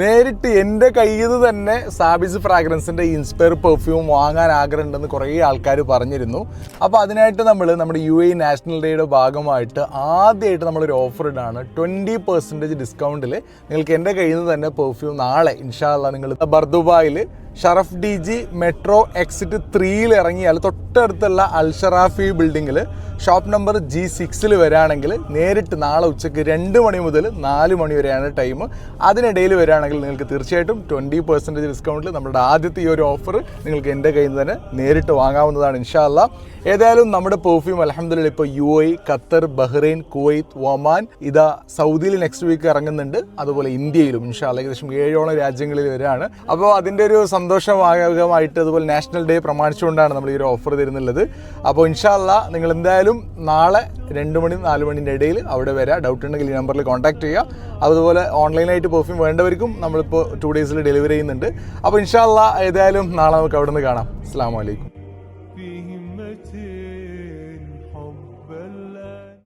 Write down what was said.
നേരിട്ട് എൻ്റെ കയ്യിൽ നിന്ന് തന്നെ സാബിസ് ഫ്രാഗ്രൻസിൻ്റെ ഇൻസ്പയർ പെർഫ്യൂം വാങ്ങാൻ ആഗ്രഹമുണ്ടെന്ന് കുറേ ആൾക്കാർ പറഞ്ഞിരുന്നു. അപ്പോൾ അതിനായിട്ട് നമ്മുടെ UAE നാഷണൽ ഡേയുടെ ഭാഗമായിട്ട് ആദ്യമായിട്ട് നമ്മളൊരു ഓഫർ ഇടാണ്. 20% ഡിസ്കൗണ്ടിൽ നിങ്ങൾക്ക് എൻ്റെ കയ്യിൽ നിന്ന് തന്നെ പെർഫ്യൂം നാളെ ഇൻഷാ അല്ലാഹ് നിങ്ങൾ ബർദുബായിൽ ഷറഫ് DG മെട്രോ എക്സിറ്റ് 3 ഇറങ്ങിയാൽ തൊട്ടടുത്തുള്ള അൽഷറാഫി ബിൽഡിങ്ങിൽ ഷോപ്പ് നമ്പർ G6 വരികയാണെങ്കിൽ നേരിട്ട് നാളെ ഉച്ചയ്ക്ക് 2 മണി മുതൽ 4 മണി വരെയാണ് ടൈം. അതിനിടയിൽ വരികയാണെങ്കിൽ നിങ്ങൾക്ക് തീർച്ചയായിട്ടും 20% ഡിസ്കൗണ്ടിൽ നമ്മുടെ ആദ്യത്തെ ഈ ഒരു ഓഫർ നിങ്ങൾക്ക് എൻ്റെ കയ്യിൽ നിന്ന് തന്നെ നേരിട്ട് വാങ്ങാവുന്നതാണ് ഇൻഷാ അല്ലാഹ്. ഏതായാലും നമ്മുടെ പെർഫ്യൂം അൽഹംദുലില്ലാഹ് ഇപ്പോൾ UAE, Qatar, Bahrain, Kuwait, Oman, ഇതാ സൗദിയിൽ നെക്സ്റ്റ് വീക്ക് ഇറങ്ങുന്നുണ്ട്. അതുപോലെ ഇന്ത്യയിലും ഇൻഷാ അല്ലാഹ് ഏകദേശം 7ഓളം രാജ്യങ്ങളിൽ വരികയാണ്. അപ്പോൾ അതിൻ്റെ ഒരു സന്തോഷഭാഗമായിട്ട് അതുപോലെ നാഷണൽ ഡേ പ്രമാണിച്ചുകൊണ്ടാണ് നമ്മൾ ഈ ഒരു ഓഫർ തരുന്നുള്ളത്. അപ്പോൾ ഇൻഷാ അല്ലാഹ് നിങ്ങൾ എന്തായാലും നാളെ 2 മണി 4 മണിൻ്റെ ഇടയിൽ അവിടെ വരാം. ഡൗട്ട് ഉണ്ടെങ്കിൽ ഈ നമ്പറിൽ കോൺടാക്ട് ചെയ്യുക. അതുപോലെ ഓൺലൈനായിട്ട് പെർഫ്യൂം വേണ്ടവർക്കും നമ്മളിപ്പോൾ 2 ഡേയ്സിൽ ഡെലിവറി ചെയ്യുന്നുണ്ട്. അപ്പോൾ ഇൻഷാ അല്ലാഹ് ഏതായാലും നാളെ നമുക്ക് അവിടെ നിന്ന് കാണാം. അസ്സലാമു അലൈക്കും.